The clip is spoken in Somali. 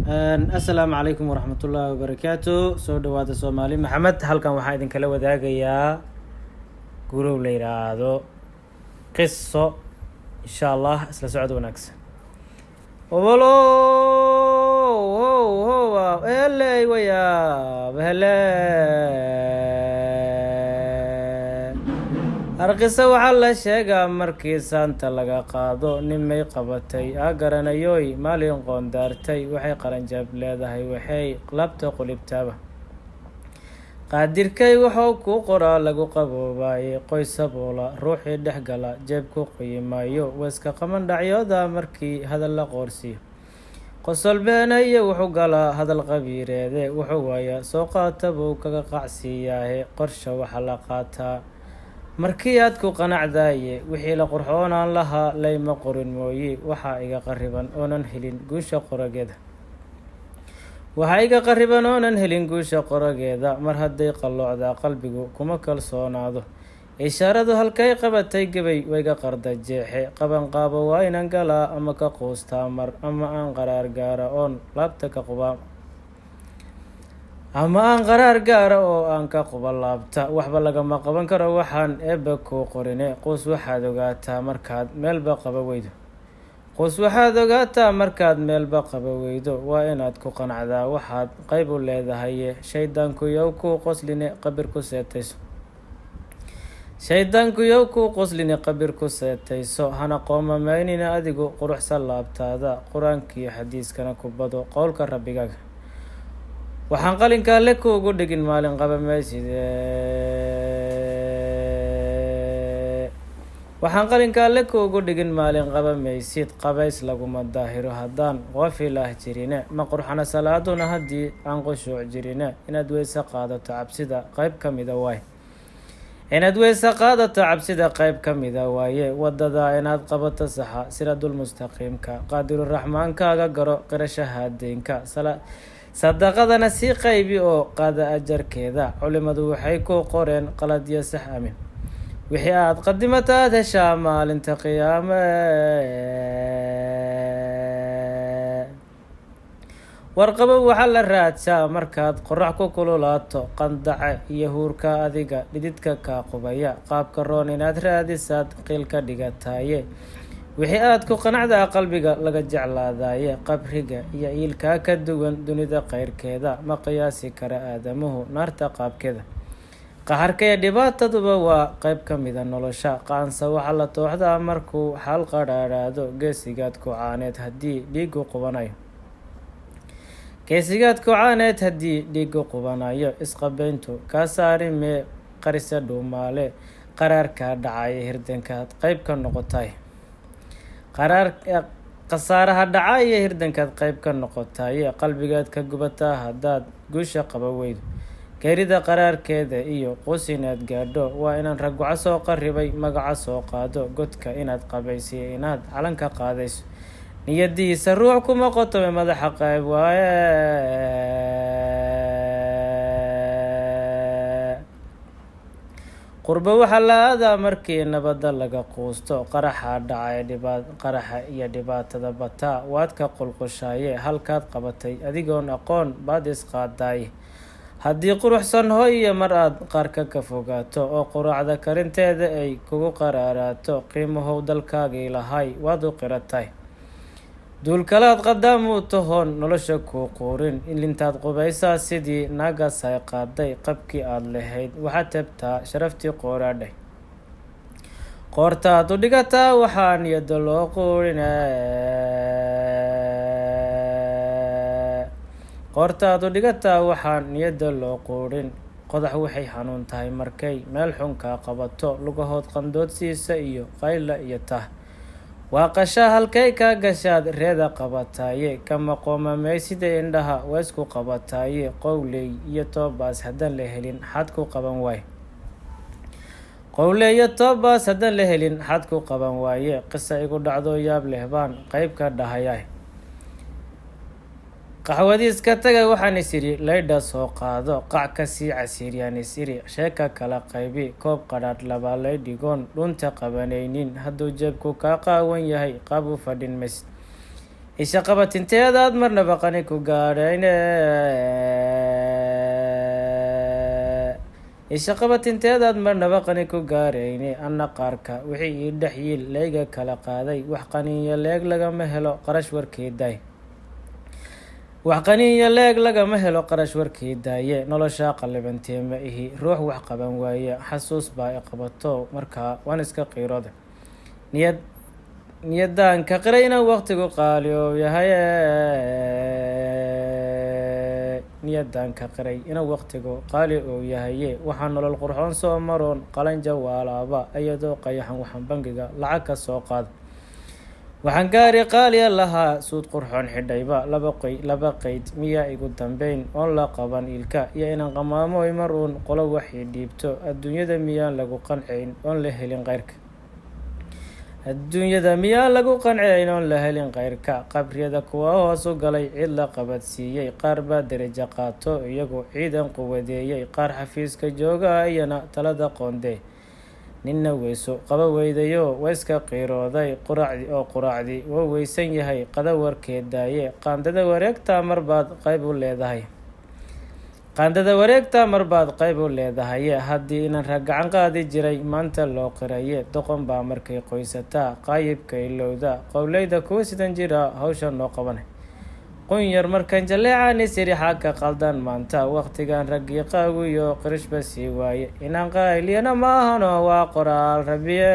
Assalaamu calaykum waraxmatullaahi wabarakaatu. Soo dhawaada Soomaali Maxamed. Halkan waxaa idinkala wadaagayaa gurow la yiraahdo qiso insha Allah isla socod wanaagsan. Owalo eley waya hele arqisa waxaa la sheegaa markii saanta laga qaado nimay qabatay garanayoy maalin qoondaartay waxay qaranjab leedahay waxay qalabta qulibtaaba qaadirkay wuxuu ku qoraa lagu qaboobaayay qoys saboola ruuxii dhexgala jeebku qiimayo weeska qaban dhacyooda markii hadal la qoorsiyo qosol beenayo wuxuu galaa hadal qabiireede wuxuu waayaa soo qaata buu kaga qacsiiyaahe qorsha waxa la qaataa markii aad ku qanacdaaye wixii la qurxoonaan lahaa layma qorin mooye waxaa iga qariban oonan helin guusha qorageeda mar hadday qalloocdaa qalbigu kuma kalsoonaado ishaaradu halkay qabatay gabay wayga qarda jeexe qabanqaabo waa inan galaa ama ka quustaa mar ama aan qaraar gaara oon laabta ka qubaa ama aan qaraar gaara oo aan ka quba laabta waxba lagama qaban karo waxaan eebba kuu qorine quus waxaad ogaataa markaad meelba qaba weydo waa inaad ku qanacdaa waxaad qayb u leedahaye shaydaanku yow kuu qosline qabir ku seetayso hana qoomameynina adigu quruxsan laabtaada qur-aankiiyo xadiiskana ku bado qowlka rabbigaaga waxaan qalinka alle kuugu dhigin maalin qaba maysid qabays laguma daahiro haddaan wafilah jirine ma qurxana salaaduna haddii aan qushuuc jirine inaad weyse qaadato cabsida waaye wadada inaad qabato saxa siradulmustaqiimka qaadiruraxmaankaaga garo qirashahaadeenka sadaqadana sii qaybi oo qaada ajarkeeda culimadu waxay ku qoreen qalad iyo sax amin wixii aad qadimataad heshaa maalinta qiyaame warqabo waxaa la raadsaa markaad qorax ku kululaato qandaca iyo huurka adiga dhididka kaa qubaya qaabka roon inaad raadisaad qiil ka dhigataaye wixii aad ku qanacdaa qalbiga laga jeclaadaye qabriga iyo iilkaa ka duwan dunida qayrkeeda ma qiyaasi kara aadamuhu naarta qaabkeeda qaharkaiyo dhibaataduba waa qayb ka mida nolosha qaansa waxaa la tooxdaa markuu xal qadhaadhaado geesigaad ku caaneed haddii dhiigu qubanayo isqabeyntu kaa saari mee qarisa dhuumaale qaraarkaa dhacaya hirdankaad qayb ka noqotay khasaaraha dhaca iyo hirdankaad qayb ka noqotaye qalbigaad ka gubataa haddaad guusha qaba weydo geerida qaraarkeeda iyo qus inaad gaadho waa inaan raguca soo qaribay magaca soo qaado godka inaad qabaysiyo inaad calanka qaadayso niyadiisa ruux kuma qotome madaxa qayb waaye qurbo waxaa la aadaa markii nabadda laga quusto qaraxa iyo dhibaatada bataa waad ka qulqushaaye halkaad qabatay adigoon aqoon baad isqaadaaye haddii quruxsan hoy iyo mar aad qaarka ka fogaato oo quraacda karinteeda ay kugu qaraaraato qiimahow dalkaagii lahay waad u qiratay duulkalaad qadaamuu tahoon nolosha kuu quurin ilintaad qubaysaa sidii naagaas ay qaaday qabkii aad lahayd waxaad tabtaa sharaftii qooraadhay qoortaad u dhigataa waxaa niyada loo quurin qodax waxay xanuun tahay markay meel xunkaa qabato lugahood qandoodsiisa iyo qayla iyo tah waa qashaa halkay kaa gashaad reeda qabataaye kama qoomamaysida indhaha waa isku qabataaye qowley iyo toobaas haddaan la helin xad ku qaban waaye qisa igu dhacdo yaab leh baan qayb ka dhahaya qaxwadiiska taga waxaan isiri laydha soo qaado qac ka sii casiiriyaan isiri sheeka kala qaybi koob qadhaadh labaa lay dhigoon dhunta qabanaynin hadduu jeebku kaa qaawan yahay qaab u fadhin mays isha qabatinteedaad marnaba qani ku gaadhayne isha qabatinteedaad marnaba qani ku gaarayne anna qaarka wixii ii dhex yiil layga kala qaaday wax qaniiyo leeg lagama helo qarash warkeedaay wax qaniiyo leeg lagama helo qarash warkeedaaye noloshaa qallibantee ma ihi ruux wax qaban waaye xasuus baa i qabato markaa waan iska qiirooda niyadaan ka qiray inaan waqtigu qaali oo yahay niyadaan ka qiray inaan waqtigu qaali oo yahaye waxaa nolol qurxoon soo maroon qalanja waalaaba iyadoo qayaxan waxaan bangiga lacag ka soo qaada waxaan gaari qaaliya lahaa suud qurxoon xidhayba laba qeyd miyaa igu dambeyn oon la qaban ilka iyo inaan qamaamoy mar uun qolo waxay dhiibto adduunyada miyaan lagu qancayn oon la helin qayrka adduunyada miyaan lagu qancayn oon la helin qayrka qabriyada kuwa hoos u galay cid la qabadsiiyey qaar baa darajo qaato iyagu ciidan quwadeeyey qaar xafiiska jooga iyana talada qoondee ninna weyso qaba weydayo wayska qiirooday quraacdi wuu weysan yahay qada warkeedaaye qaandada wareegtaa marbaad qayb u leedahaye haddii inan ragacan qaadi jiray maanta loo qiraye doqon baa markay qoysataa qaayibka ilowda qowleyda kuwa sidan jira hawsha noo qabanay qunyar markan jaleecani sirixaa ka qaldan maanta waqtigan raggii qaawiyo qirishba sii waaye inaan qayliyana maahano waa qoraal rabiye